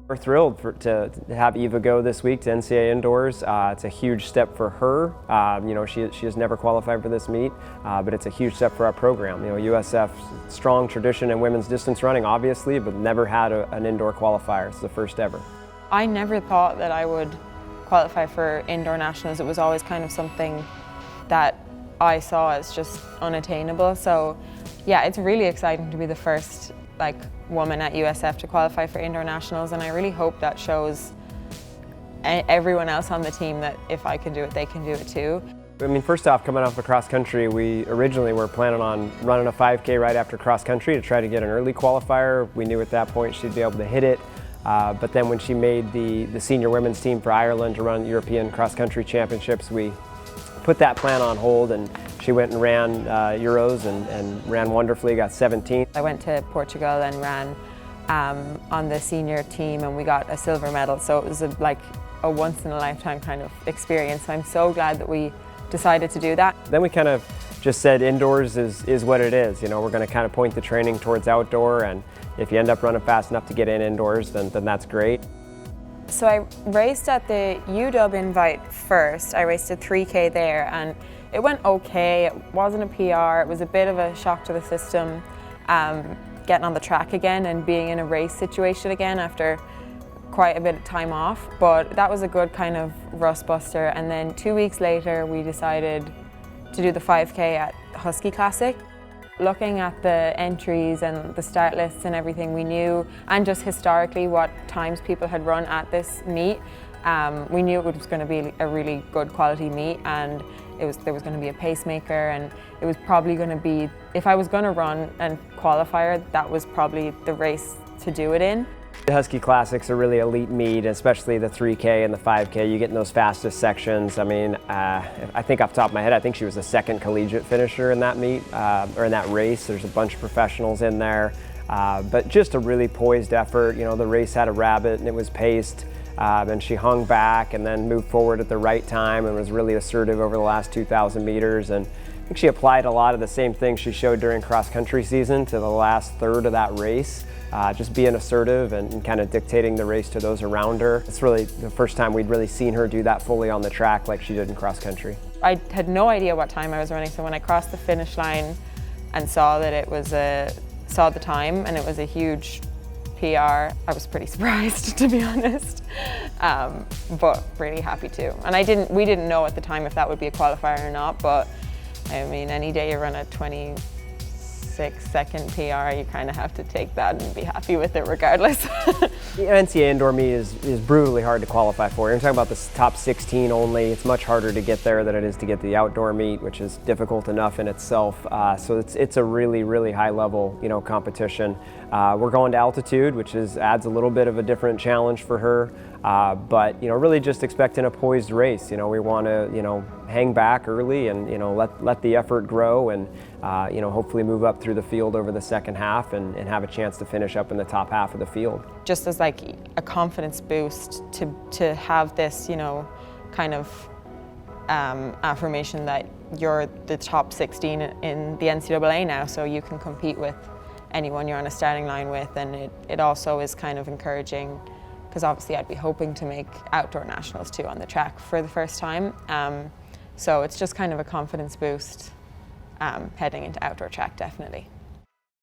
We're thrilled to have Aoibhe go this week to NCAA indoors. It's a huge step for her. She has never qualified for this meet, but it's a huge step for our program. USF's strong tradition in women's distance running, obviously, but never had an indoor qualifier. It's the first ever. I never thought that I would qualify for indoor nationals. It was always kind of something that I saw as just unattainable. So yeah, it's really exciting to be the first woman at USF to qualify for indoor nationals, and I really hope that shows everyone else on the team that if I can do it, they can do it too. I mean, first off, coming off of cross country, we originally were planning on running a 5K right after cross country to try to get an early qualifier. We knew at that point she'd be able to hit it, but then when she made the senior women's team for Ireland to run European cross country championships, we put that plan on hold, and she went and ran Euros and ran wonderfully, got 17th. I went to Portugal and ran on the senior team, and we got a silver medal, so it was a once-in-a-lifetime kind of experience. So I'm so glad that we decided to do that. Then we kind of just said indoors is what it is. We're going to kind of point the training towards outdoor, and if you end up running fast enough to get in indoors, then that's great. So I raced at the UW Invite first. I raced a 3K there, and it went okay. It wasn't a PR. It was a bit of a shock to the system, getting on the track again and being in a race situation again after quite a bit of time off. But that was a good kind of rust buster. And then 2 weeks later, we decided to do the 5K at Husky Classic. Looking at the entries and the start lists and everything, we knew, and just historically what times people had run at this meet, we knew it was going to be a really good quality meet, and there was going to be a pacemaker, and it was probably going to be, if I was going to run and qualifier, that was probably the race to do it in. The Husky Classic's a really elite meet, especially the 3K and the 5K. You get in those fastest sections. I mean, I think off the top of my head, I think she was the second collegiate finisher in that meet, or in that race. There's a bunch of professionals in there, but just a really poised effort. The race had a rabbit and it was paced, and she hung back and then moved forward at the right time and was really assertive over the last 2,000 meters. And I think she applied a lot of the same things she showed during cross-country season to the last third of that race. Just being assertive and kind of dictating the race to those around her. It's really the first time we'd really seen her do that fully on the track like she did in cross country. I had no idea what time I was running, so when I crossed the finish line and saw that it was saw the time and it was a huge PR, I was pretty surprised, to be honest, but really happy too. And we didn't know at the time if that would be a qualifier or not, but I mean, any day you run a 26-second PR, you kind of have to take that and be happy with it regardless. The NCAA indoor meet is brutally hard to qualify for. You're talking about the top 16 only. It's much harder to get there than it is to get the outdoor meet, which is difficult enough in itself. So it's a really, really high level, competition. We're going to altitude, which adds a little bit of a different challenge for her. But really just expecting a poised race. We want to hang back early and let the effort grow, and hopefully move up through the field over the second half and have a chance to finish up in the top half of the field. Just as a confidence boost to have this kind of affirmation that you're the top 16 in the NCAA now, so you can compete with anyone you're on a starting line with, and it also is kind of encouraging, because obviously I'd be hoping to make outdoor nationals too on the track for the first time. So it's just kind of a confidence boost heading into outdoor track, definitely.